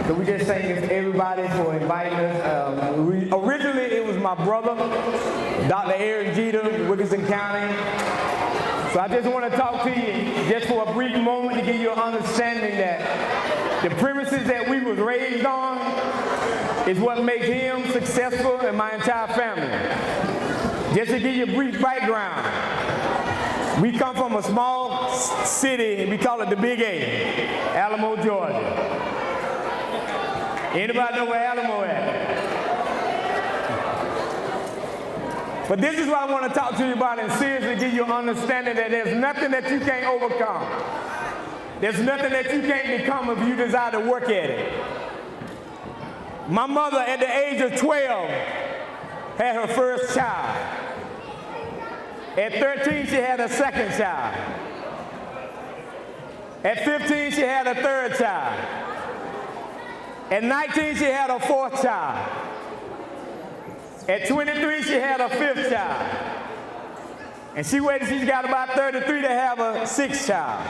So we just thank everybody for inviting us. Originally, it was my brother, Dr. Eric Jeter, Wilkinson County. So I just want to talk to you just for a brief moment to give you an understanding that the premises that we was raised on is what makes him successful and my entire family. Just to give you a brief background, we come from a small city, we call it the Big A, Alamo, Georgia. Anybody know where Alamo at? But this is what I want to talk to you about and seriously give you an understanding that there's nothing that you can't overcome. There's nothing that you can't become if you desire to work at it. My mother, at the age of 12, had her first child. At 13, she had her second child. At 15, she had her third child. At 19, she had her fourth child. At 23, she had her fifth child. And she waited till she got about 33 to have her sixth child.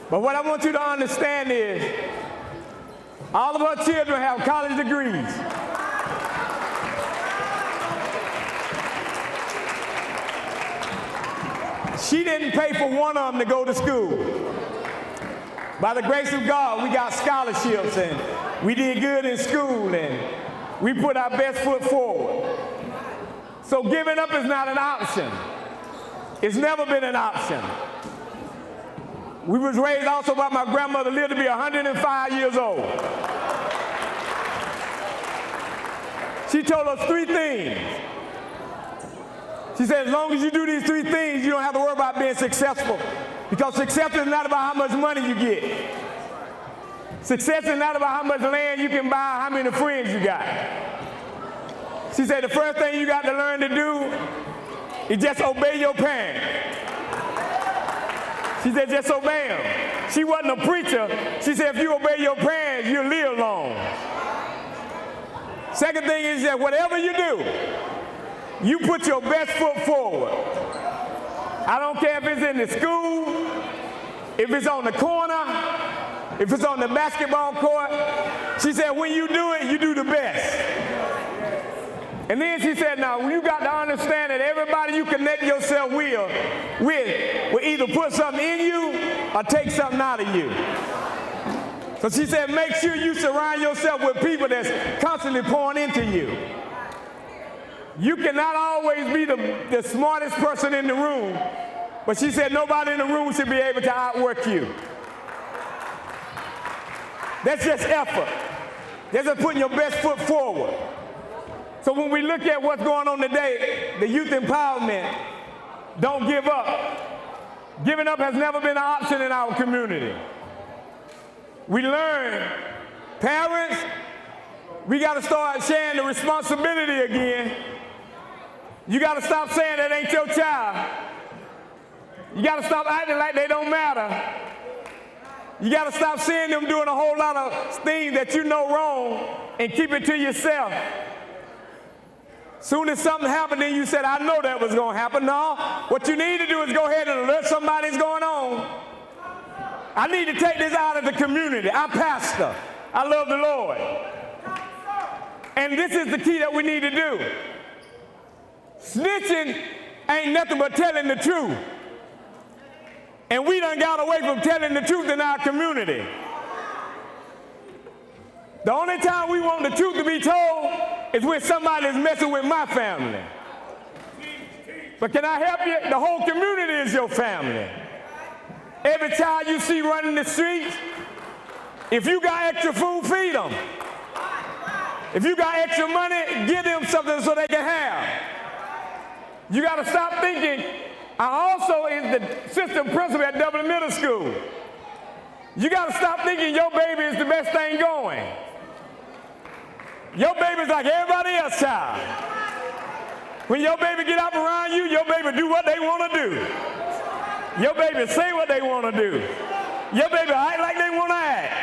But what I want you to understand is, all of her children have college degrees. She didn't pay for one of them to go to school. By the grace of God, we got scholarships and we did good in school and we put our best foot forward. So giving up is not an option. It's never been an option. We was raised also by my grandmother, lived to be 105 years old. She told us three things. She said, as long as you do these three things, you don't have to worry about being successful. Because success is not about how much money you get. Success is not about how much land you can buy, how many friends you got. She said the first thing you got to learn to do is just obey your parents. She said just obey them. She wasn't a preacher. She said if you obey your parents, you'll live long. Second thing is that whatever you do, you put your best foot forward. I don't care if it's in the school, if it's on the corner, if it's on the basketball court. She said, when you do it, you do the best. And then she said, now, you got to understand that everybody you connect yourself with will either put something in you or take something out of you. So she said, make sure you surround yourself with people that's constantly pouring into you. You cannot always be the smartest person in the room, but she said nobody in the room should be able to outwork you. That's just effort. That's just putting your best foot forward. So when we look at what's going on today, the youth empowerment, don't give up. Giving up has never been an option in our community. We learn, parents, we got to start sharing the responsibility again. You got to stop saying that ain't your child. You got to stop acting like they don't matter. You got to stop seeing them doing a whole lot of things that you know wrong and keep it to yourself. Soon as something happened, then you said, I know that was going to happen. No, what you need to do is go ahead and alert somebody's going on. I need to take this out of the community. I'm pastor. I love the Lord. And this is the key that we need to do. Snitching ain't nothing but telling the truth. And we done got away from telling the truth in our community. The only time we want the truth to be told is when somebody's messing with my family. But can I help you? The whole community is your family. Every child you see running the streets, if you got extra food, feed them. If you got extra money, give them something so they can have. You got to stop thinking. I also is the assistant principal at Dublin Middle School. You got to stop thinking your baby is the best thing going. Your baby's like everybody else's child. When your baby get up around you, your baby do what they want to do. Your baby say what they want to do. Your baby act like they want to act.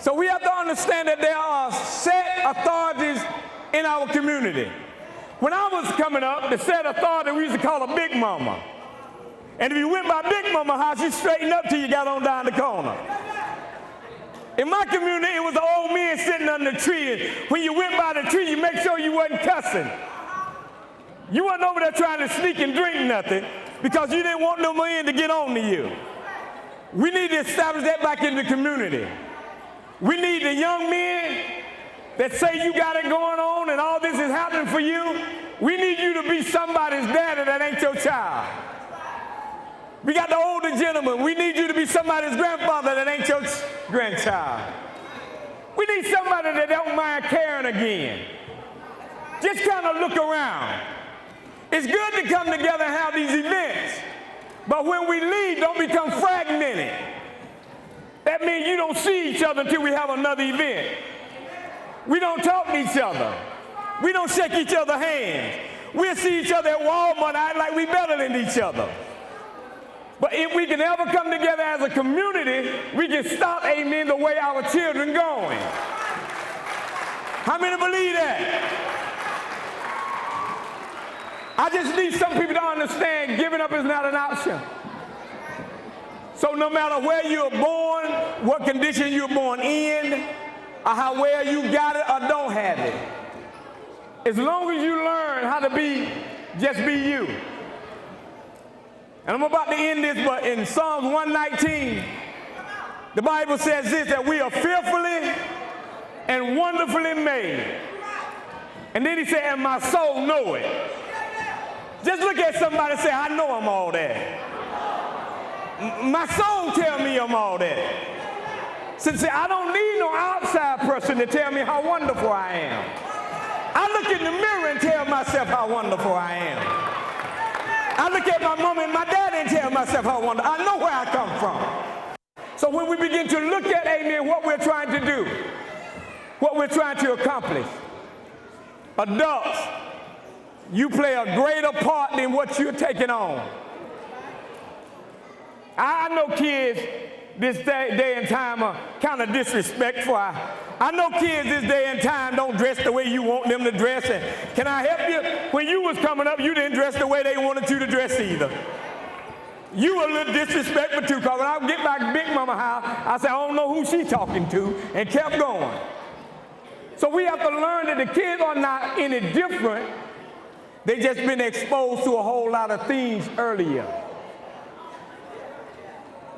So we have to understand that there are set authorities in our community. When I was coming up, the set authority we used to call a big mama. And if you went by Big Mama house, you straightened up till you got on down the corner. In my community, it was an old man sitting under the tree, and when you went by the tree, you make sure you wasn't cussing. You wasn't over there trying to sneak and drink nothing because you didn't want no man to get on to you. We need to establish that back in the community. We need the young men that say you got it going on and all this is happening for you. We need you to be somebody's daddy that ain't your child. We got the older gentleman. We need you to be somebody's grandfather that ain't your grandchild. We need somebody that don't mind caring again. Just kind of look around. It's good to come together and have these events, but when we leave, don't become fragmented. That means you don't see each other until we have another event. We don't talk to each other. We don't shake each other's hands. We'll see each other at Walmart act like we better than each other. But if we can ever come together as a community, we can stop, amen, the way our children going. How many believe that? I just need some people to understand giving up is not an option. So no matter where you're born, what condition you're born in, or how well you got it or don't have it, as long as you learn how to be, just be you. And I'm about to end this, but in Psalms 119, the Bible says this, that we are fearfully and wonderfully made. And then he said, and my soul know it. Just look at somebody and say, I know I'm all that. My soul tell me I'm all that. So say, I don't need no outside person to tell me how wonderful I am. I look in the mirror and tell myself how wonderful I am. I look at my mom and my dad and tell myself how wonderful. I know where I come from. So when we begin to look at, amen, what we're trying to do, what we're trying to accomplish, adults, you play a greater part than what you're taking on. I know kids this day and time are kind of disrespectful. I know kids this day and time don't dress the way you want them to dress. And can I help you? When you was coming up, you didn't dress the way they wanted you to dress either. You were a little disrespectful too, because when I get back to Big Mama house, I said, I don't know who she talking to, and kept going. So we have to learn that the kids are not any different. They just been exposed to a whole lot of things earlier.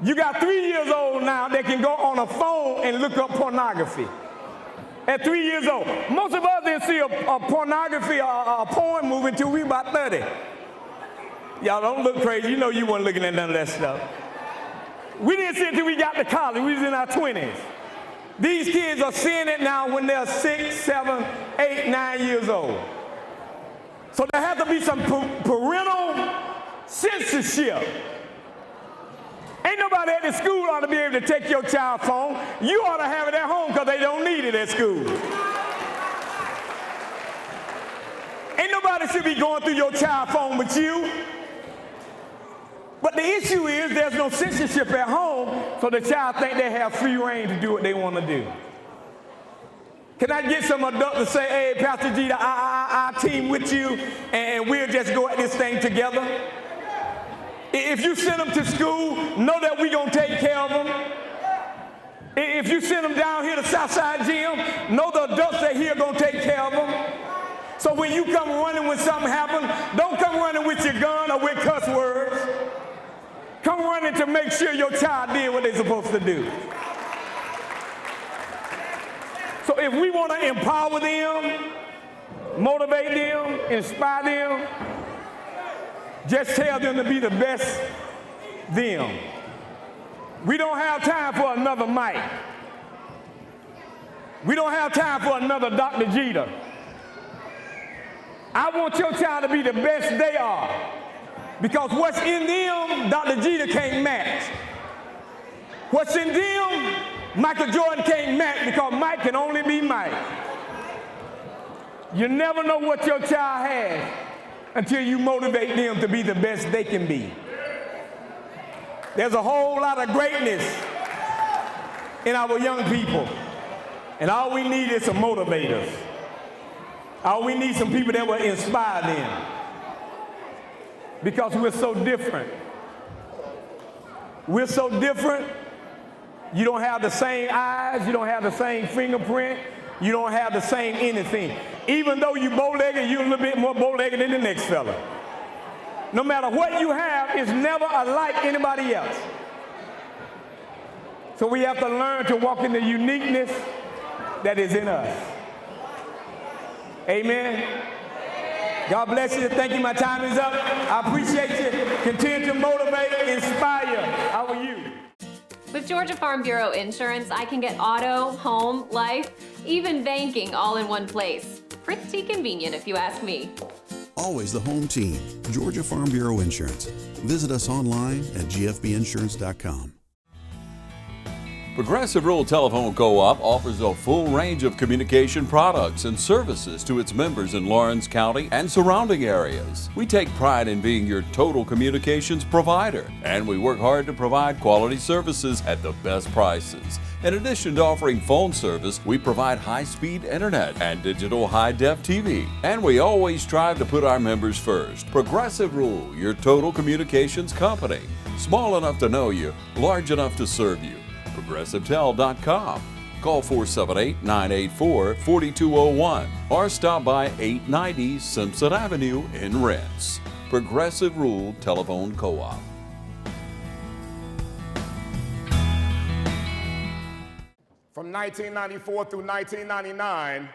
You got 3 years old now that can go on a phone and look up pornography. At 3 years old. Most of us didn't see a pornography or a porn movie until we about 30. Y'all don't look crazy. You know you weren't looking at none of that stuff. We didn't see it until we got to college. We was in our 20s. These kids are seeing it now when they're 6, 7, 8, 9 years old. So there has to be some parental censorship. Ain't nobody at the school ought to be able to take your child's phone. You ought to have it at home because they don't need it at school. Ain't nobody should be going through your child's phone but you. But the issue is there's no censorship at home, so the child think they have free reign to do what they want to do. Can I get some adults to say, hey, Pastor G, I'll team with you, and we'll just go at this thing together? If you send them to school, know that we're going to take care of them. If you send them down here to Southside Gym, know the adults that here are going to take care of them. So when you come running when something happens, don't come running with your gun or with cuss words. Come running to make sure your child did what they're supposed to do. So if we want to empower them, motivate them, inspire them, just tell them to be the best them. We don't have time for another Mike. We don't have time for another Dr. Jeter. I want your child to be the best they are. Because what's in them, Dr. Jeter can't match. What's in them, Michael Jordan can't match, because Mike can only be Mike. You never know what your child has until you motivate them to be the best they can be. There's a whole lot of greatness in our young people, and all we need is some motivators. All we need some people that will inspire them, because we're so different. We're so different You don't have the same eyes, you don't have the same fingerprint, you don't have the same anything. Even though you bow-legged, you're a little bit more bow-legged than the next fella. No matter what you have, it's never alike anybody else. So we have to learn to walk in the uniqueness that is in us. Amen. God bless you. Thank you. My time is up. I appreciate you. Continue to motivate, inspire. How are you? With Georgia Farm Bureau Insurance, I can get auto, home, life, even banking all in one place. Pretty convenient if you ask me. Always the home team. Georgia Farm Bureau Insurance. Visit us online at gfbinsurance.com. Progressive Rural Telephone Co-op offers a full range of communication products and services to its members in Lawrence County and surrounding areas. We take pride in being your total communications provider, and we work hard to provide quality services at the best prices. In addition to offering phone service, we provide high-speed internet and digital high-def TV. And we always strive to put our members first. Progressive Rural, your total communications company. Small enough to know you, large enough to serve you. ProgressiveTel.com. Call 478-984-4201 or stop by 890 Simpson Avenue in Renss. Progressive Rural Telephone Co-op. From 1994 through 1999,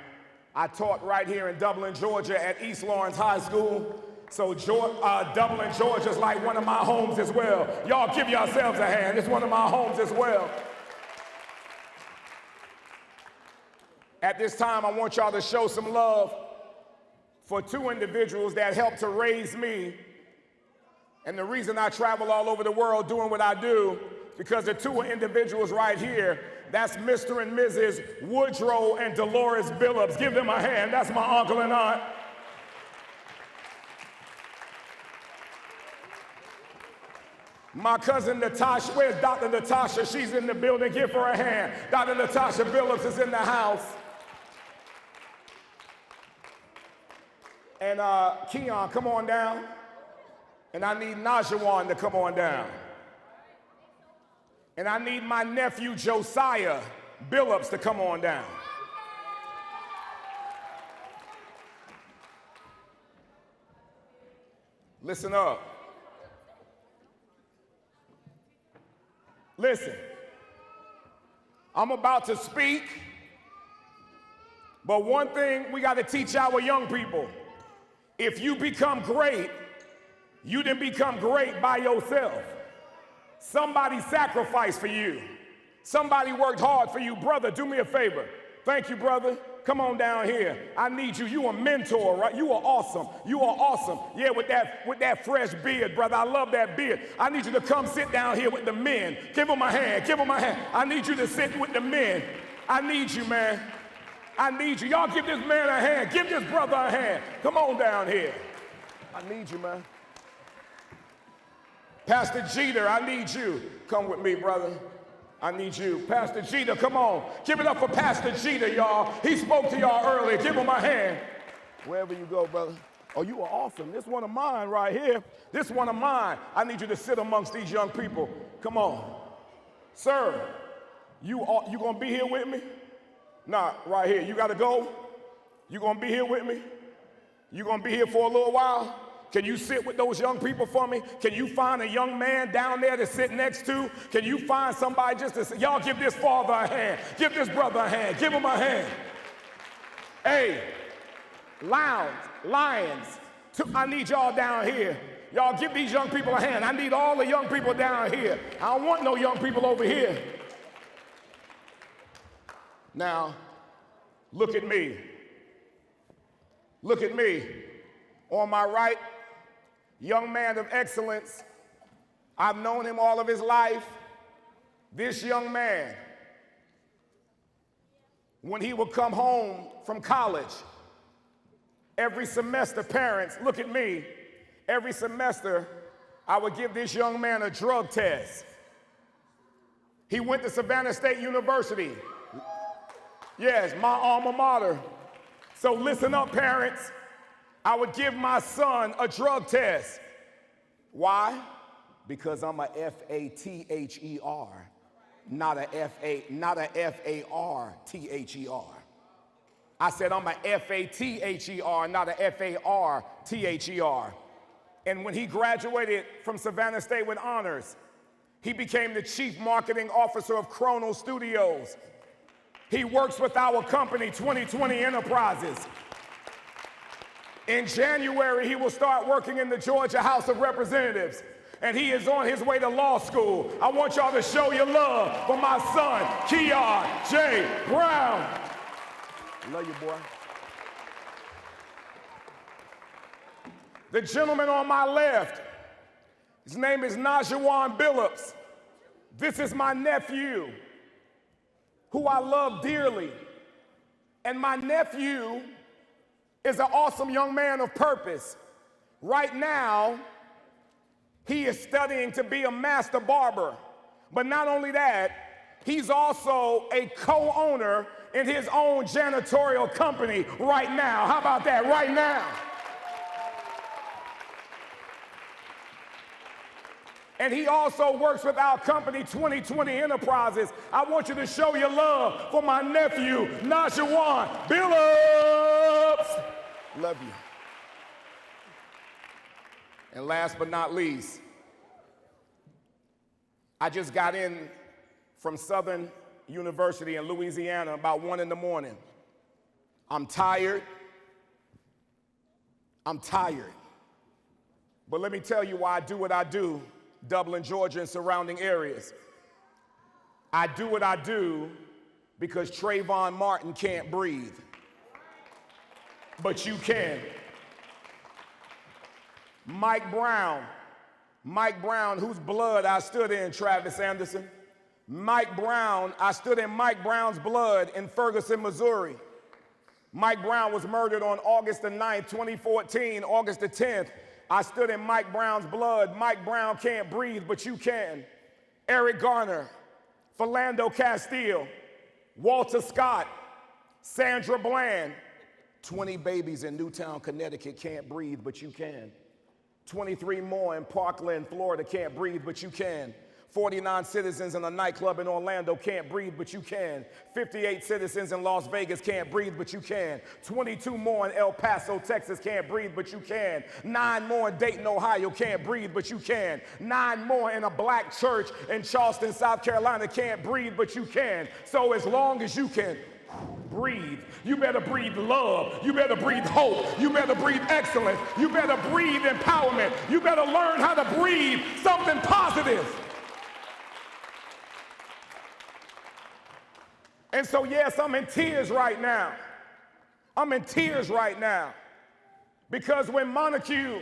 I taught right here in Dublin, Georgia at East Lawrence High School. So Dublin, Georgia is like one of my homes as well. Y'all give yourselves a hand. It's one of my homes as well. At this time, I want y'all to show some love for two individuals that helped to raise me. And the reason I travel all over the world doing what I do, because the two individuals right here, that's Mr. and Mrs. Woodrow and Dolores Billups. Give them a hand. That's my uncle and aunt. My cousin Natasha, where's Dr. Natasha? She's in the building. Give her a hand. Dr. Natasha Billups is in the house. And Keon, come on down. And I need Najawan to come on down. And I need my nephew Josiah Billups to come on down. Listen up. Listen. I'm about to speak, but one thing we got to teach our young people. If you become great, you didn't become great by yourself. Somebody sacrificed for you. Somebody worked hard for you. Brother, do me a favor. Thank you, brother. Come on down here. I need you. You a mentor, right? You are awesome. You are awesome. Yeah, with that fresh beard, brother. I love that beard. I need you to come sit down here with the men. Give them a hand. Give them a hand. I need you to sit with the men. I need you, man. I need you. Y'all give this man a hand. Give this brother a hand. Come on down here. I need you, man. Pastor Jeter, I need you. Come with me, brother. I need you. Pastor Jeter, come on. Give it up for Pastor Jeter, y'all. He spoke to y'all earlier. Give him a hand. Wherever you go, brother. Oh, you are awesome. This one of mine right here. This one of mine. I need you to sit amongst these young people. Come on. Sir, you going to be here with me? Nah, right here. You got to go? You going to be here with me? You going to be here for a little while? Can you sit with those young people for me? Can you find a young man down there to sit next to? Can you find somebody just to sit? Y'all give this father a hand. Give this brother a hand. Give him a hand. Hey, Lions, I need y'all down here. Y'all give these young people a hand. I need all the young people down here. I don't want no young people over here. Now, look at me. Look at me. On my right, young man of excellence. I've known him all of his life. This young man, when he would come home from college, every semester, parents, look at me, every semester, I would give this young man a drug test. He went to Savannah State University. Yes, my alma mater. So listen up, parents. I would give my son a drug test. Why? Because I'm a FATHER. not a F-A-R-T-H-E-R. I said I'm a F-A-T-H-E-R, not a F-A-R-T-H-E-R. And when he graduated from Savannah State with honors, he became the chief marketing officer of Chrono Studios. He works with our company, 2020 Enterprises. In January, he will start working in the Georgia House of Representatives, and he is on his way to law school. I want y'all to show your love for my son, Keon J. Brown. Love you, boy. The gentleman on my left, his name is Najuan Billups. This is my nephew, who I love dearly. And my nephew is an awesome young man of purpose. Right now, he is studying to be a master barber. But not only that, he's also a co-owner in his own janitorial company right now. How about that, right now? And he also works with our company, 2020 Enterprises. I want you to show your love for my nephew, Najuan Billups. Love you. And last but not least, I just got in from Southern University in Louisiana about 1 in the morning. I'm tired. But let me tell you why I do what I do, Dublin, Georgia, and surrounding areas. I do what I do because Trayvon Martin can't breathe. But you can. Mike Brown, whose blood I stood in, Travis Anderson. Mike Brown, I stood in Mike Brown's blood in Ferguson, Missouri. Mike Brown was murdered on August the 9th, 2014, August the 10th. I stood in Mike Brown's blood. Mike Brown can't breathe, but you can. Eric Garner, Philando Castile, Walter Scott, Sandra Bland. 20 babies in Newtown, Connecticut can't breathe, but you can. 23 more in Parkland, Florida can't breathe, but you can. 49 citizens in a nightclub in Orlando can't breathe, but you can. 58 citizens in Las Vegas can't breathe, but you can. 22 more in El Paso, Texas can't breathe, but you can. 9 more in Dayton, Ohio can't breathe, but you can. 9 more in a black church in Charleston, South Carolina can't breathe, but you can. So as long as you can breathe, you better breathe love, you better breathe hope, you better breathe excellence, you better breathe empowerment, you better learn how to breathe something positive. And so, yes, I'm in tears right now. Because when Montague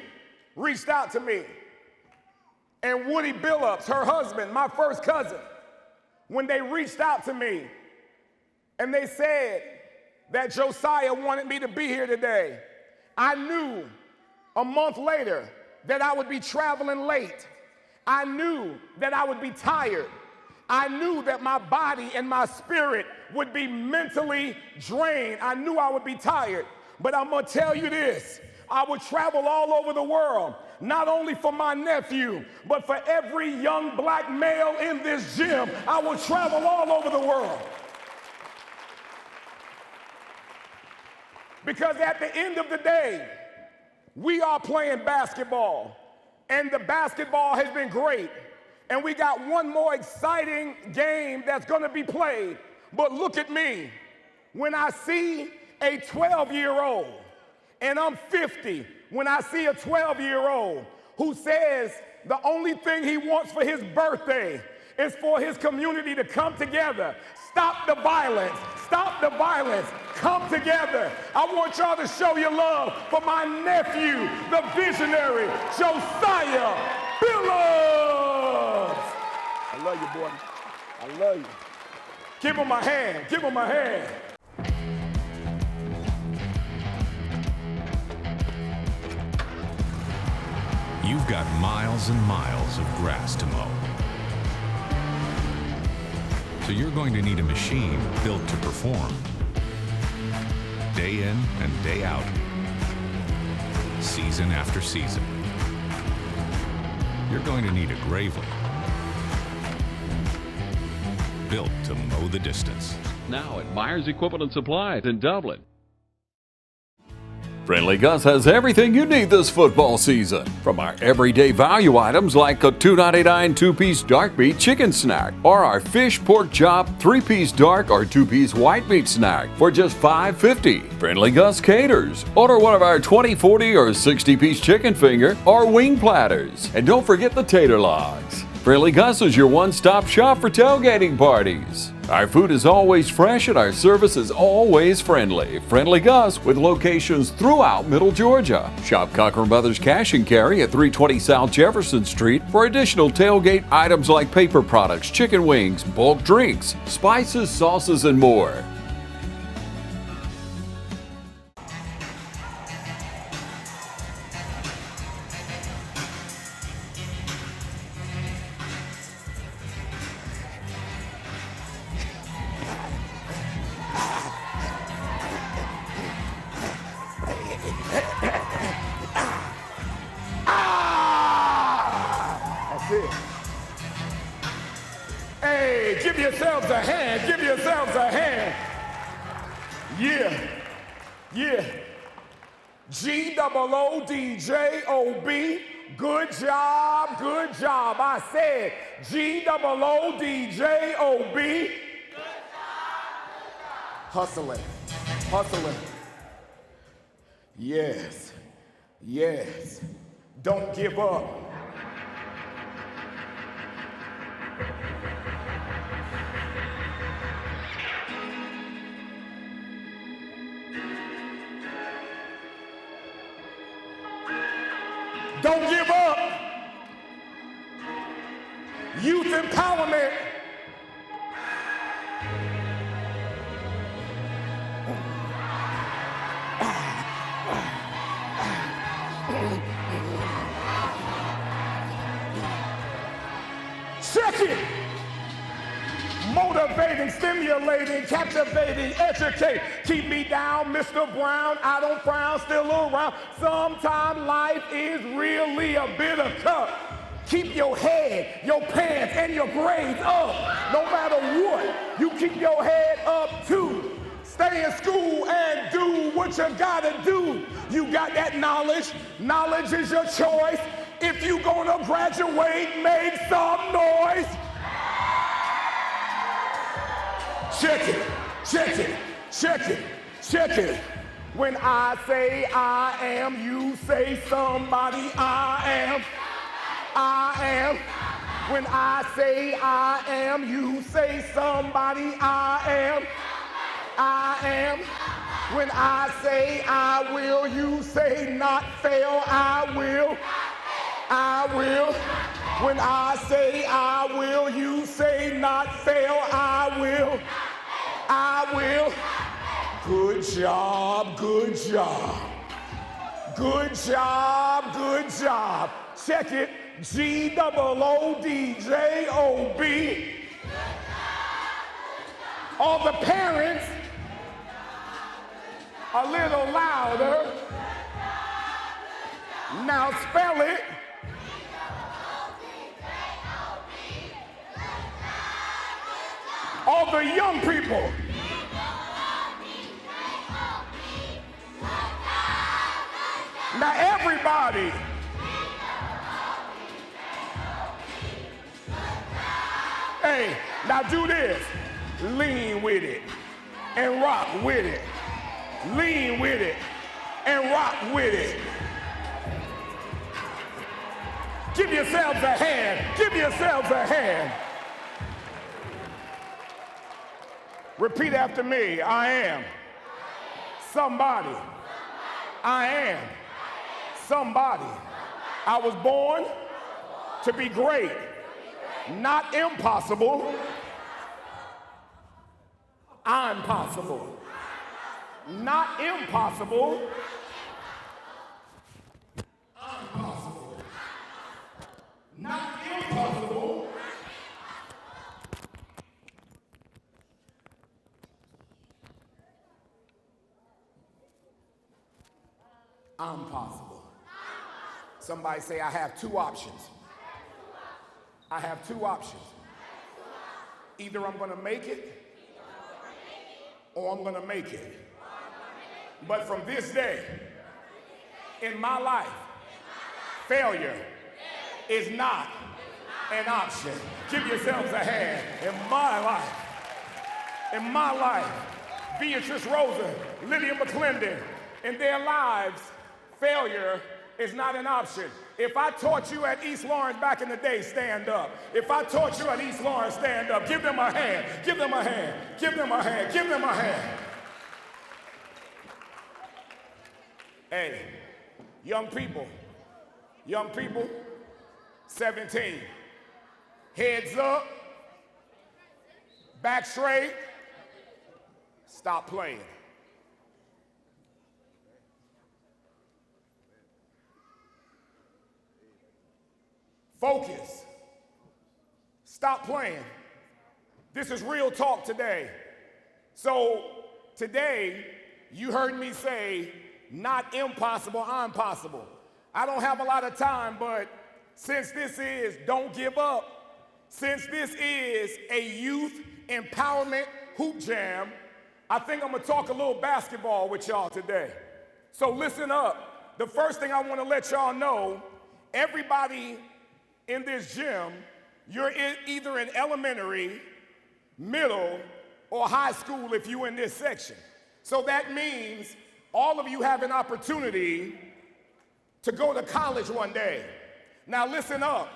reached out to me, and Woody Billups, her husband, my first cousin, when they reached out to me and they said that Josiah wanted me to be here today, I knew a month later that I would be traveling late. I knew that I would be tired. I knew that my body and my spirit would be mentally drained. I knew I would be tired. But I'm gonna tell you this, I would travel all over the world, not only for my nephew, but for every young black male in this gym. I would travel all over the world. Because at the end of the day, we are playing basketball, and the basketball has been great. And we got one more exciting game that's gonna be played. But look at me. When I see a 12-year-old, and I'm 50, when I see a 12-year-old who says the only thing he wants for his birthday is for his community to come together. Stop the violence. Stop the violence. Come together. I want y'all to show your love for my nephew, the visionary, Josiah Billups. I love you, boy. I love you. Give him my hand. Give him my hand. You've got miles and miles of grass to mow. So you're going to need a machine built to perform. Day in and day out. Season after season. You're going to need a Gravely. built to mow the distance. Now at Myers Equipment and Supply in Dublin. Friendly Gus has everything you need this football season. From our everyday value items like a $2.99 two-piece dark meat chicken snack, or our fish pork chop three-piece dark or two-piece white meat snack for just $5.50. Friendly Gus caters. Order one of our 20, 40, or 60-piece chicken finger or wing platters. And don't forget the tater logs. Friendly Gus is your one-stop shop for tailgating parties. Our food is always fresh and our service is always friendly. Friendly Gus with locations throughout Middle Georgia. Shop Cochran Brothers Cash and Carry at 320 South Jefferson Street for additional tailgate items like paper products, chicken wings, bulk drinks, spices, sauces, and more. Hey, give yourselves a hand. Give yourselves a hand. Yeah. Yeah. G-O-O-D-J-O-B. Good job. Good job. I said G-O-O-D-J-O-B. Hustling. Hustling. Yes. Yes. Don't give up. Don't give up. Youth empowerment. Check it. Motivating, stimulating, captivating, educate. Keep me down, Mr. Brown. I don't frown, still around. Sometimes life is really a bitter cup. Keep your head, your pants, and your grades up. No matter what, you keep your head up too. Stay in school and do what you gotta do. You got that knowledge. Knowledge is your choice. If you gonna graduate, make some noise. Check it, check it, check it, check it. When I say I am, you say somebody I am. I am. When I say I am, you say somebody I am. I am. When I say I will, you say not fail. I will. I will. When I say I will, you say not fail. I will. I will. Good job, good job. Good job, good job. Check it. G-O-O-D-J-O-B. All the parents, a little louder. Now spell it. All the young people. Now everybody. Hey, now do this. Lean with it and rock with it. Lean with it and rock with it. Give yourselves a hand. Give yourselves a hand. Repeat after me. I am somebody. I am somebody. I was born to be great. Not impossible. I'm possible. Not impossible. I'm possible. Not impossible. I'm possible. Somebody say, I have two options. I have two options. Either I'm gonna make it or I'm gonna make it. But from this day in my life, failure is not an option. Give yourselves a hand. In my life, Beatrice Rosa, Lydia McClendon, in their lives, failure is not an option. If I taught you at East Lawrence back in the day, stand up. If I taught you at East Lawrence, stand up. Give them a hand. Give them a hand. Give them a hand. Give them a hand. Hey, young people, 17, heads up, back straight, stop playing. Focus. Stop playing. This is real talk today. So today, you heard me say, not impossible, I'm possible. I don't have a lot of time, but since this is Don't Give Up, since this is a youth empowerment hoop jam, I think I'm gonna talk a little basketball with y'all today. So listen up. The first thing I wanna let y'all know, everybody in this gym, you're either in elementary, middle, or high school if you're in this section. So that means all of you have an opportunity to go to college one day. Now listen up.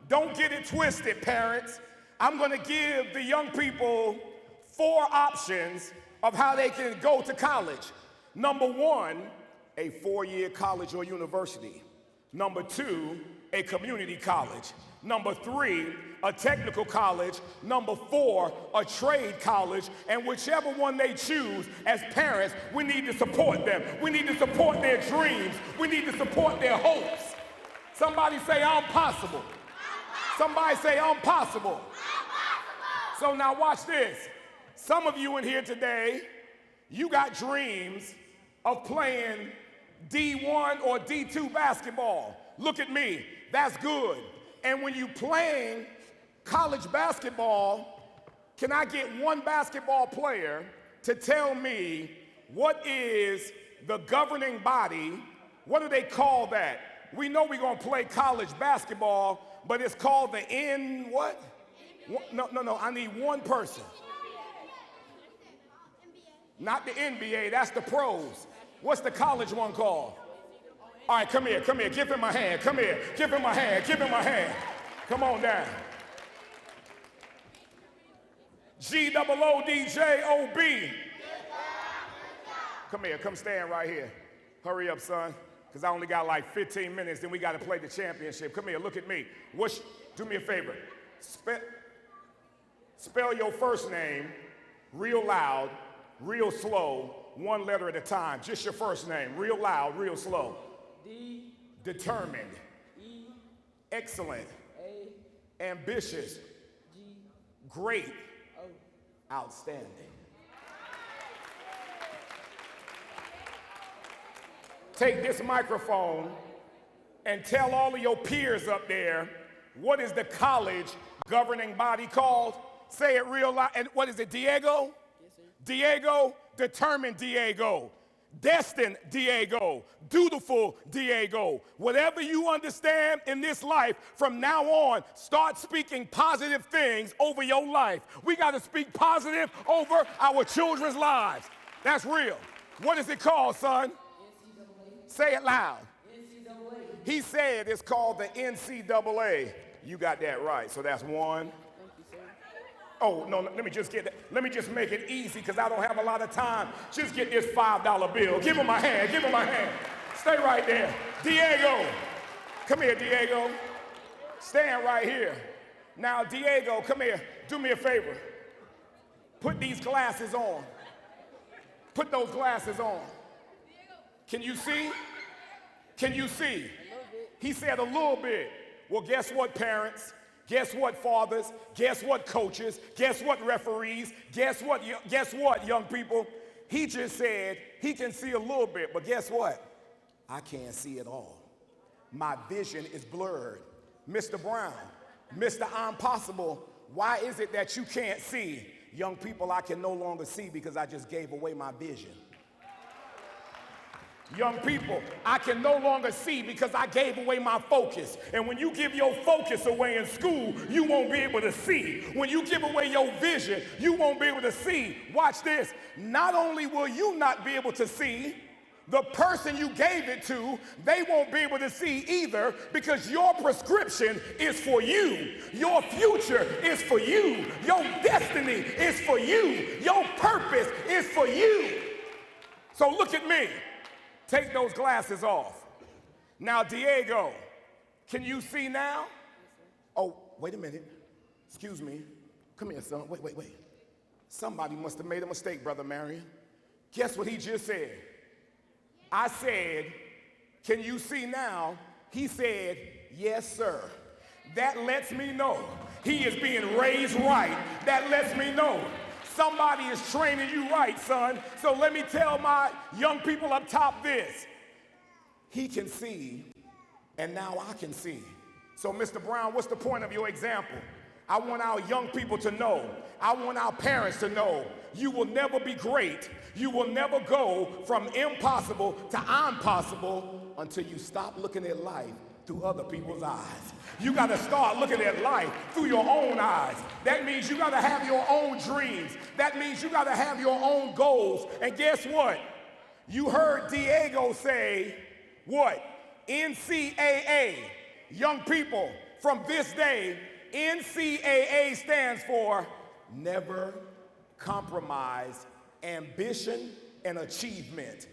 Don't get it twisted, parents. I'm gonna give the young people 4 options of how they can go to college. Number 1, a 4-year college or university. Number 2, a community college. Number 3, a technical college. Number 4, a trade college. And whichever one they choose, as parents, we need to support them. We need to support their dreams. We need to support their hopes. Somebody say, I'm possible. Somebody say, I'm possible. So now watch this. Some of you in here today, you got dreams of playing D1 or D2 basketball. Look at me, that's good. And when you playing college basketball, can I get one basketball player to tell me what is the governing body? What do they call that? We know we're gonna play college basketball, but it's called the what? No, I need one person. Not the NBA, that's the pros. What's the college one called? All right, come here, give him a hand, come here, give him a hand, give him a hand. Come on down. WDIG. Come here, come stand right here. Hurry up, son, because I only got like 15 minutes, then we got to play the championship. Come here, look at me. Do me a favor. Spell your first name real loud, real slow, one letter at a time. Just your first name, real loud, real slow. D. Determined. E. Excellent. A. Ambitious. G. Great. O. Outstanding. Take this microphone and tell all of your peers up there, what is the college governing body called? Say it real loud. And what is it, Diego? Yes, sir. Diego, determined Diego. Destined Diego. Dutiful Diego. Whatever you understand in this life, from now on, start speaking positive things over your life. We got to speak positive over our children's lives. That's real. What is it called, son? NCAA. Say it loud. NCAA. He said it's called the NCAA. You got that right. So that's 1. Thank you, sir. Oh, no, let me just get that. Let me just make it easy because I don't have a lot of time. Just get this $5 bill. Give him a hand. Give him a hand. Stay right there. Diego. Come here, Diego. Stand right here. Now, Diego, come here. Do me a favor. Put these glasses on. Put those glasses on. Can you see? Can you see? A little bit. He said a little bit. Well, guess what, parents? Guess what, fathers? Guess what, coaches? Guess what, referees? Guess what, young people? He just said he can see a little bit, but guess what? I can't see it all. My vision is blurred. Mr. Brown, Mr. I'm Possible, Why is it that you can't see? Young people, I can no longer see because I just gave away my vision. Young people, I can no longer see because I gave away my focus. And when you give your focus away in school, you won't be able to see. When you give away your vision, you won't be able to see. Watch this. Not only will you not be able to see, the person you gave it to, they won't be able to see either, because your prescription is for you. Your future is for you. Your destiny is for you. Your purpose is for you. So look at me. Take those glasses off. Now, Diego, can you see now? Oh, wait a minute. Excuse me. Come here, son. Wait. Somebody must have made a mistake, Brother Marion. Guess what he just said? I said, can you see now? He said, yes, sir. That lets me know he is being raised right. That lets me know somebody is training you right, son. So let me tell my young people up top this. He can see, and now I can see. So, Mr. Brown, what's the point of your example? I want our young people to know, I want our parents to know, you will never be great. You will never go from impossible to I'm possible until you stop looking at life through other people's eyes. You got to start looking at life through your own eyes. That means you got to have your own dreams. That means you got to have your own goals. And guess what? You heard Diego say, what? NCAA. Young people, from this day, NCAA stands for Never Compromise Ambition and Achievement.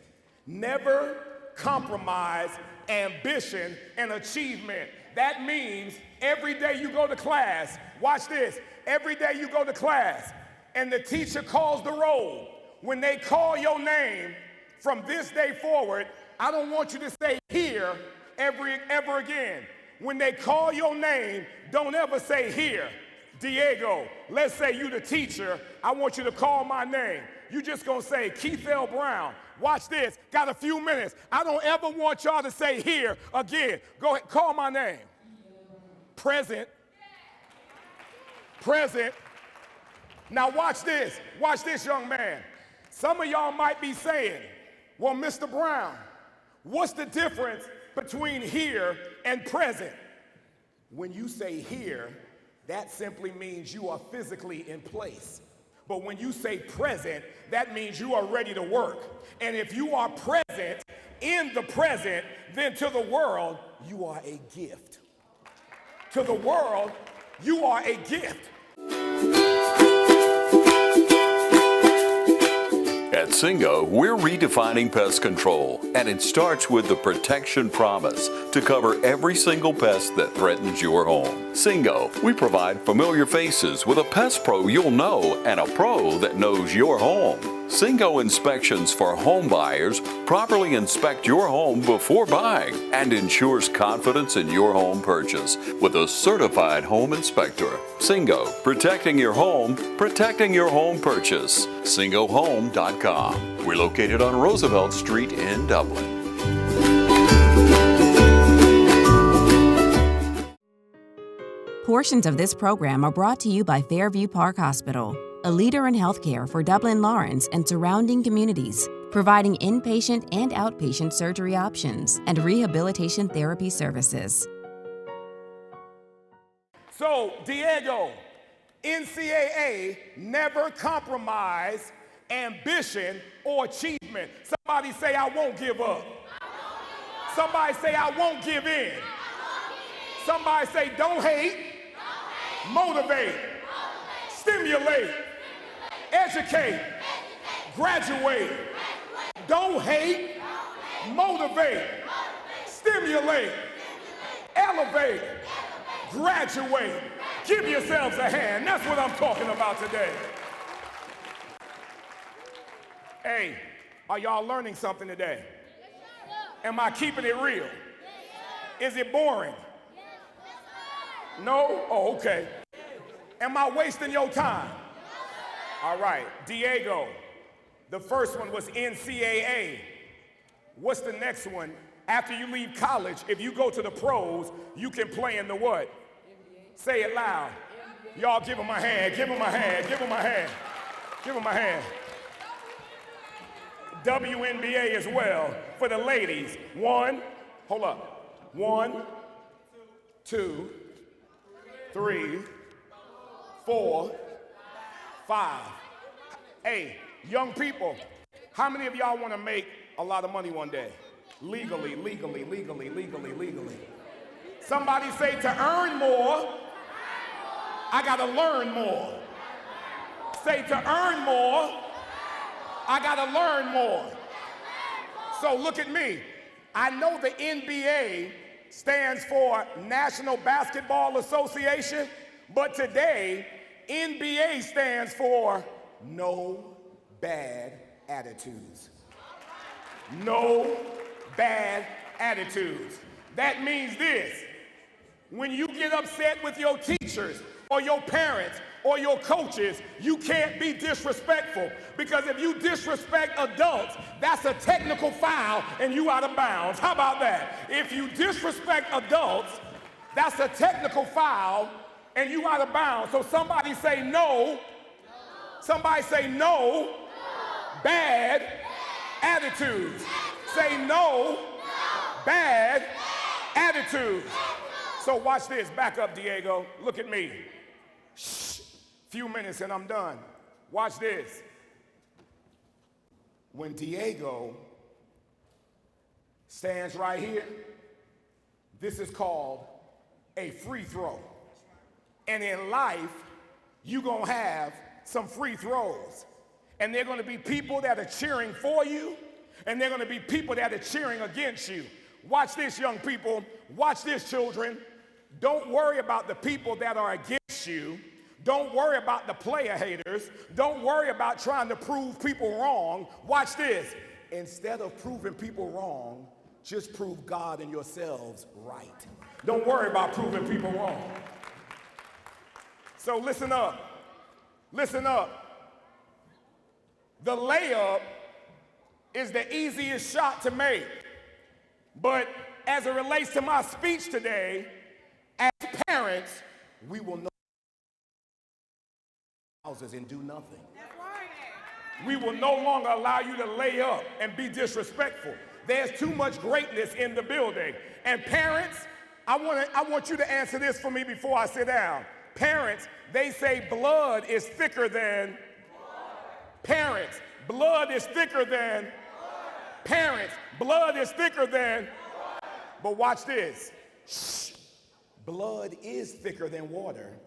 Never compromise ambition and achievement. That means every day you go to class, watch this, every day you go to class and the teacher calls the roll. When they call your name, from this day forward, I don't want you to say here ever again. When they call your name, don't ever say here. Diego, let's say you the teacher, I want you to call my name. You just gonna say Keith L. Brown. Watch this, got a few minutes. I don't ever want y'all to say here again. Go ahead, call my name. Present. Present. Now watch this, young man. Some of y'all might be saying, well, Mr. Brown, what's the difference between here and present? When you say here, that simply means you are physically in place. But when you say present, that means you are ready to work. And if you are present in the present, then to the world, you are a gift. To the world, you are a gift. At Singo, we're redefining pest control, and it starts with the Protection Promise to cover every single pest that threatens your home. Singo, we provide familiar faces with a pest pro you'll know and a pro that knows your home. Singo inspections for home buyers properly inspect your home before buying and ensures confidence in your home purchase with a certified home inspector. Singo, protecting your home purchase. SingoHome.com. We're located on Roosevelt Street in Dublin. Portions of this program are brought to you by Fairview Park Hospital, a leader in healthcare for Dublin, Lawrence, and surrounding communities, providing inpatient and outpatient surgery options and rehabilitation therapy services. So, Diego, NCAA, never compromise ambition or achievement. Somebody say, I won't give up. Somebody say, I won't give in. Somebody say, don't hate, motivate, stimulate, educate, graduate. Don't hate, motivate, stimulate, elevate, graduate. Give yourselves a hand. That's what I'm talking about today. Hey, are y'all learning something today? Am I keeping it real? Is it boring? No? Oh, okay. Am I wasting your time? All right, Diego. The first one was NCAA. What's the next one? After you leave college, if you go to the pros, you can play in the what? NBA. Say it loud. Y'all give him a hand, give him a hand, give him a hand, give him a hand. WNBA as well for the ladies. One, hold up. 1, 2, 3, 4, 5. Hey, young people, how many of y'all want to make a lot of money one day? Legally. Somebody say, to earn more, I gotta learn more. Say, to earn more, I gotta learn more. So look at me. I know the NBA stands for National Basketball Association, but today, NBA stands for No Bad Attitudes. No bad attitudes. That means this: when you get upset with your teachers or your parents or your coaches, you can't be disrespectful, because if you disrespect adults, that's a technical foul and you out of bounds. How about that? If you disrespect adults, that's a technical foul and you out of bounds. So somebody say no. Somebody say no bad attitudes. Say no bad attitudes. So watch this. Back up, Diego. Look at me. Shh. Few minutes and I'm done. Watch this. When Diego stands right here, this is called a free throw. And in life, you're going to have some free throws. And there are going to be people that are cheering for you, and there are going to be people that are cheering against you. Watch this, young people. Watch this, children. Don't worry about the people that are against you. Don't worry about the player haters. Don't worry about trying to prove people wrong. Watch this. Instead of proving people wrong, just prove God and yourselves right. Don't worry about proving people wrong. So listen up. Listen up. The layup is the easiest shot to make. But as it relates to my speech today, as parents, we will know houses and do nothing. We will no longer allow you to lay up and be disrespectful. There's too much greatness in the building. And parents, I want you to answer this for me before I sit down. Parents, they say blood is thicker than. Parents, blood is thicker than. Parents, blood is thicker than. But watch this. Shh. Blood is thicker than water,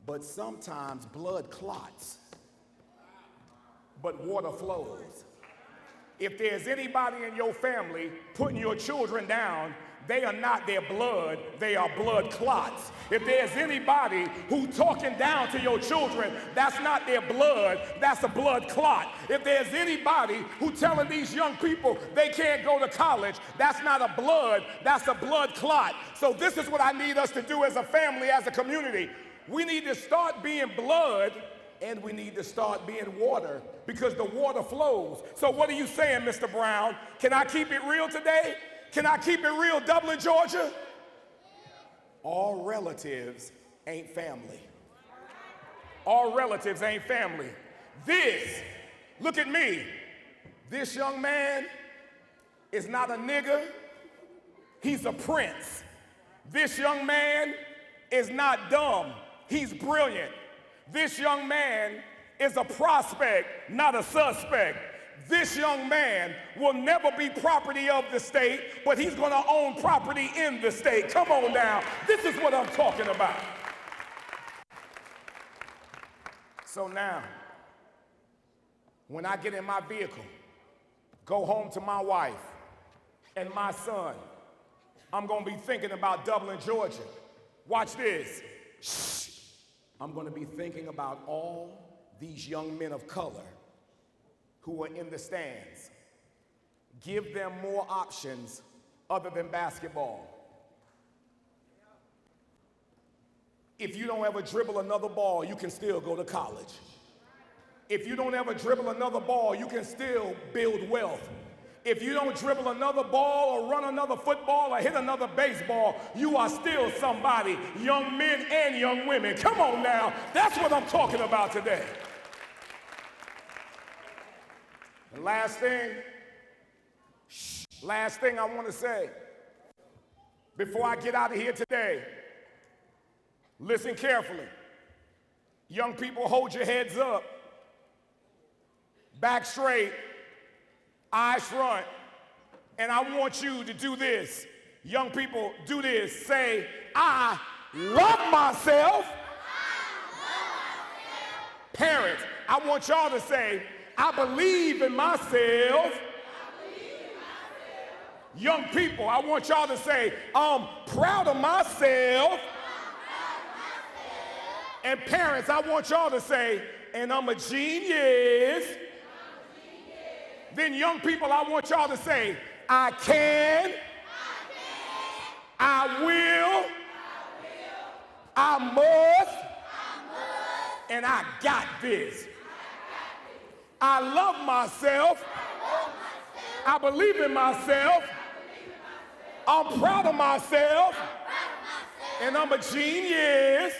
but sometimes blood clots, but water flows. If there's anybody in your family putting your children down, they are not their blood, they are blood clots. If there's anybody who talking down to your children, that's not their blood, that's a blood clot. If there's anybody who telling these young people they can't go to college, that's not a blood, that's a blood clot. So this is what I need us to do as a family, as a community. We need to start being blood, and we need to start being water, because the water flows. So what are you saying, Mr. Brown? Can I keep it real today? Can I keep it real, Dublin, Georgia? All relatives ain't family. All relatives ain't family. Look at me. This young man is not a nigger, he's a prince. This young man is not dumb, he's brilliant. This young man is a prospect, not a suspect. This young man will never be property of the state, but he's going to own property in the state. Come on now. This is what I'm talking about. So now, when I get in my vehicle, go home to my wife and my son, I'm going to be thinking about Dublin, Georgia. Watch this. Shh. I'm going to be thinking about all these young men of color who are in the stands. Give them more options other than basketball. If you don't ever dribble another ball, you can still go to college. If you don't ever dribble another ball, you can still build wealth. If you don't dribble another ball or run another football or hit another baseball, you are still somebody, young men and young women. Come on now, that's what I'm talking about today. And last thing I want to say before I get out of here today, listen carefully. Young people, hold your heads up, back straight, eyes front, and I want you to do this. Young people, do this. Say, I love myself. Parents, I want y'all to say, I believe in myself. Young people, I want y'all to say, I'm proud of myself. And parents, I want y'all to say, and I'm a genius. Then young people, I want y'all to say, I can, I will, I must, and I got this. I love myself. I believe in myself. I'm proud of myself. And I'm a genius.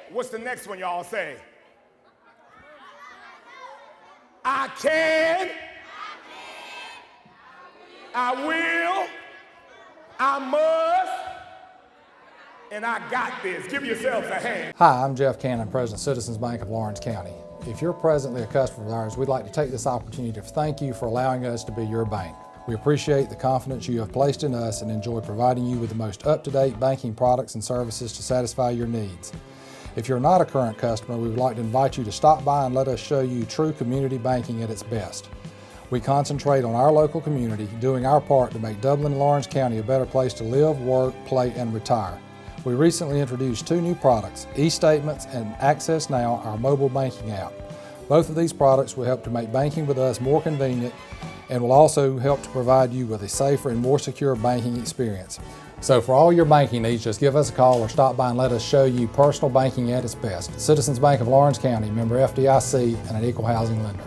What's the next one y'all say? I can, I will, I must, and I got this. Give yourselves a hand. Hi, I'm Jeff Cannon, President of Citizens Bank of Lawrence County. If you're presently a customer of ours, we'd like to take this opportunity to thank you for allowing us to be your bank. We appreciate the confidence you have placed in us and enjoy providing you with the most up-to-date banking products and services to satisfy your needs. If you're not a current customer, we would like to invite you to stop by and let us show you true community banking at its best. We concentrate on our local community, doing our part to make Dublin and Lawrence County a better place to live, work, play, and retire. We recently introduced 2 new products, eStatements and Access Now, our mobile banking app. Both of these products will help to make banking with us more convenient and will also help to provide you with a safer and more secure banking experience. So for all your banking needs, just give us a call or stop by and let us show you personal banking at its best. Citizens Bank of Lawrence County, member FDIC, and an equal housing lender.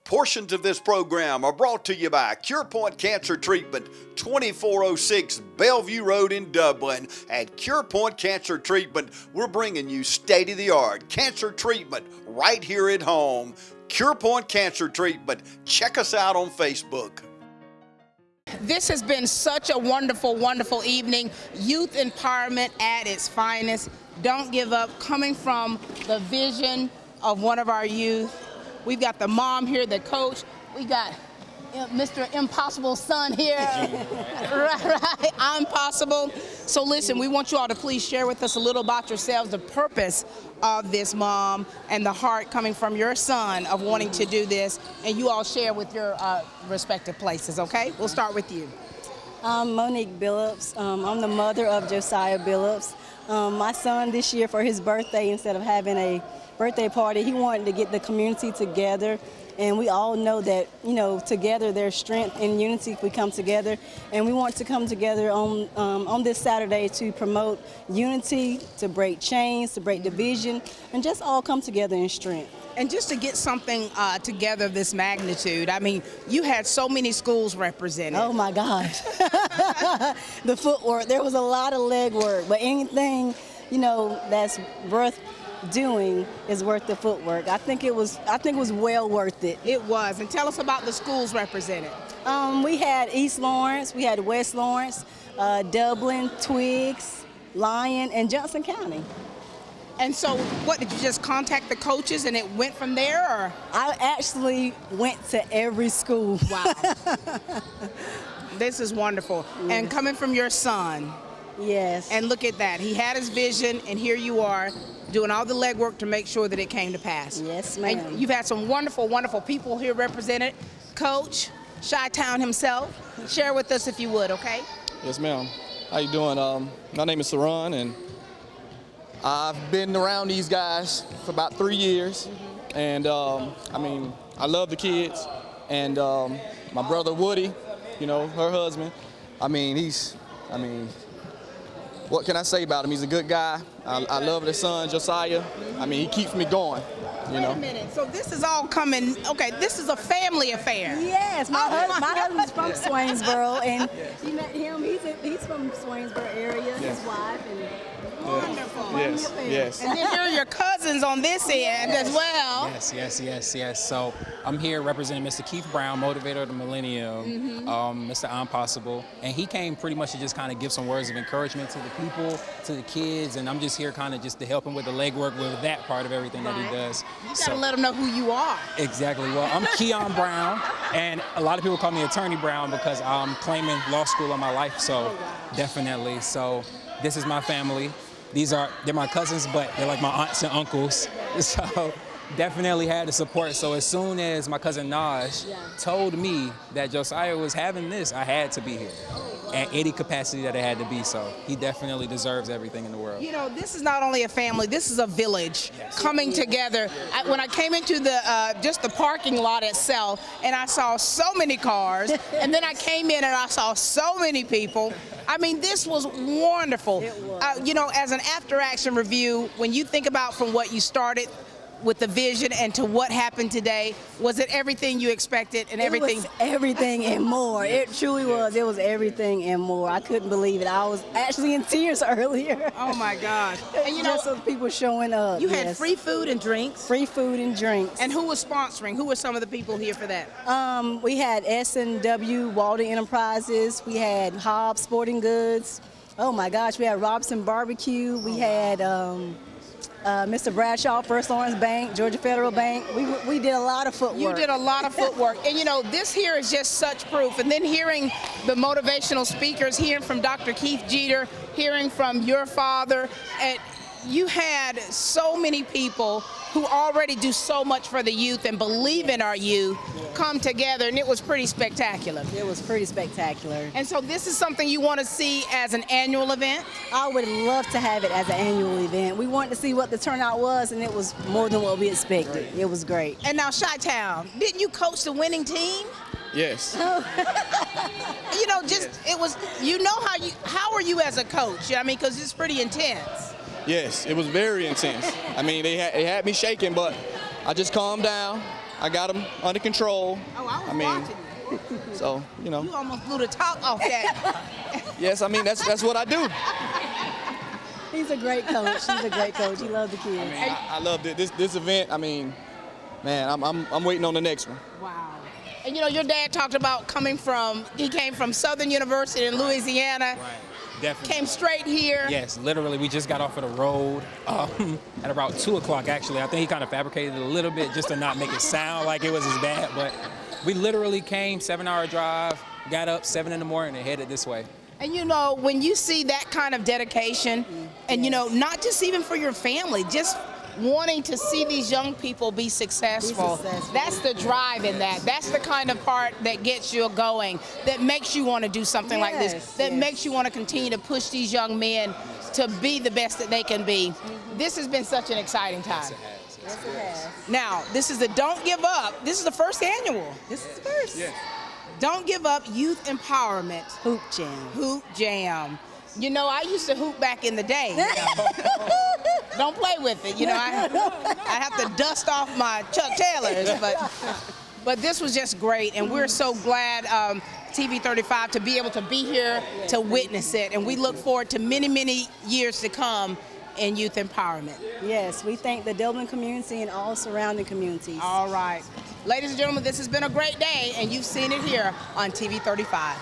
Portions of this program are brought to you by CurePoint Cancer Treatment, 2406 Bellevue Road in Dublin. At CurePoint Cancer Treatment, we're bringing you state-of-the-art cancer treatment right here at home. CurePoint Cancer Treatment. Check us out on Facebook. This has been such a wonderful, wonderful evening. Youth empowerment at its finest. Don't give up. Coming from the vision of one of our youth. We've got the mom here, the coach. We got Mr. Impossible son here. right, I'm possible. So listen, we want you all to please share with us a little about yourselves, the purpose of this, mom, and the heart coming from your son of wanting to do this, and you all share with your respective places, okay? We'll start with you. I'm Monique Billups. I'm the mother of Josiah Billups. My son this year for his birthday, instead of having a birthday party, he wanted to get the community together. And we all know that, you know, together there's strength in unity if we come together. And we want to come together on this Saturday to promote unity, to break chains, to break division, and just all come together in strength. And just to get something together of this magnitude, I mean, you had so many schools represented. Oh my gosh. The footwork, there was a lot of leg work, but anything, you know, that's worth doing is worth the footwork. I think it was well worth it. It was. And tell us about the schools represented. We had East Lawrence, we had West Lawrence, Dublin, Twiggs, Lyon, and Johnson County. And so, what, did you just contact the coaches and it went from there, or? I actually went to every school. Wow. This is wonderful. Yes. And coming from your son. Yes. And look at that. He had his vision, and here you are doing all the legwork to make sure that it came to pass. Yes, ma'am. And you've had some wonderful, wonderful people here represented. Coach, Chi-Town himself, share with us if you would, okay? Yes, ma'am. How you doing? My name is Saran, and I've been around these guys for about 3 years. And I mean, I love the kids. And my brother Woody, you know, her husband, what can I say about him? He's a good guy. I love his son, Josiah. I mean, he keeps me going. you know. Wait a minute. So this is all coming. Okay, this is a family affair. Yes, my husband's from Swainsboro, and you met him. He's from Swainsboro area. His wife and. Wonderful. Yes. And then here are your cousins on this end as well. Yes. So I'm here representing Mr. Keith Brown, motivator of the millennium, Mr. Impossible, and he came pretty much to just kind of give some words of encouragement to the people, to the kids, and I'm just here kind of just to help him with the legwork with that part of everything that he does. You gotta let them know who you are. Exactly. Well, I'm Keon Brown, and a lot of people call me Attorney Brown because I'm claiming law school in my life. So definitely. So this is my family. They're my cousins, but they're like my aunts and uncles. So definitely had the support. So as soon as my cousin Naj told me that Josiah was having this, I had to be here at any capacity that it had to be. So he definitely deserves everything in the world. You know, this is not only a family, this is a village coming together. When I came into the just the parking lot itself, and I saw so many cars, and then I came in and I saw so many people. I mean, this was wonderful. It was. You know, as an after-action review, when you think about from what you started with the vision and to what happened today, was it everything you expected and everything? It was everything and more. It truly was. It was everything and more. I couldn't believe it. I was actually in tears earlier. Oh my God. And you know, just so people showing up. You had free food and drinks? Free food and drinks. And who was sponsoring? Who were some of the people here for that? We had S&W Walden Enterprises. We had Hobbs Sporting Goods. Oh my gosh, we had Robson Barbecue. We had Mr. Bradshaw, First Lawrence Bank, Georgia Federal Bank. We did a lot of footwork. You did a lot of footwork. And you know, this here is just such proof. And then hearing the motivational speakers, hearing from Dr. Keith Jeter, hearing from your father, and you had so many people who already do so much for the youth and believe in our youth come together, and it was pretty spectacular. It was pretty spectacular. And so this is something you want to see as an annual event? I would love to have it as an annual event. We wanted to see what the turnout was, and it was more than what we expected. It was great. And now, Chi-Town, didn't you coach the winning team? Yes. You know, it was, you know how are you as a coach? I mean, because it's pretty intense. Yes, it was very intense. I mean, they had me shaking, but I just calmed down. I got them under control. Oh, I was watching you. So, you know. You almost blew the top off that. Yes, I mean, that's what I do. He's a great coach. He's a great coach. He loves the kids. I mean, I loved it. This event, I mean, man, I'm waiting on the next one. Wow. And you know, your dad talked about he came from Southern University in Louisiana. Right. Definitely. Came straight here. Yes, literally, we just got off of the road at about 2 o'clock, actually. I think he kind of fabricated it a little bit just to not make it sound like it was as bad, but we literally came, 7-hour drive, got up 7 in the morning and headed this way. And you know, when you see that kind of dedication, and you know, not just even for your family, just wanting to see these young people be successful. That's the drive in that. That's the kind of part that gets you going, that makes you want to do something like this, that makes you want to continue to push these young men to be the best that they can be. This has been such an exciting time. Yes, it has. Now, this is the Don't Give Up. This is the first annual. This is the first. Yes. Don't Give Up Youth Empowerment Hoop Jam. Hoop Jam. You know, I used to hoop back in the day. You know? Don't play with it. You know, I have to dust off my Chuck Taylors, but this was just great, and we're so glad TV 35 to be able to be here to witness it, and we look forward to many, many years to come in youth empowerment. Yes, we thank the Dublin community and all surrounding communities. All right. Ladies and gentlemen, this has been a great day, and you've seen it here on TV 35.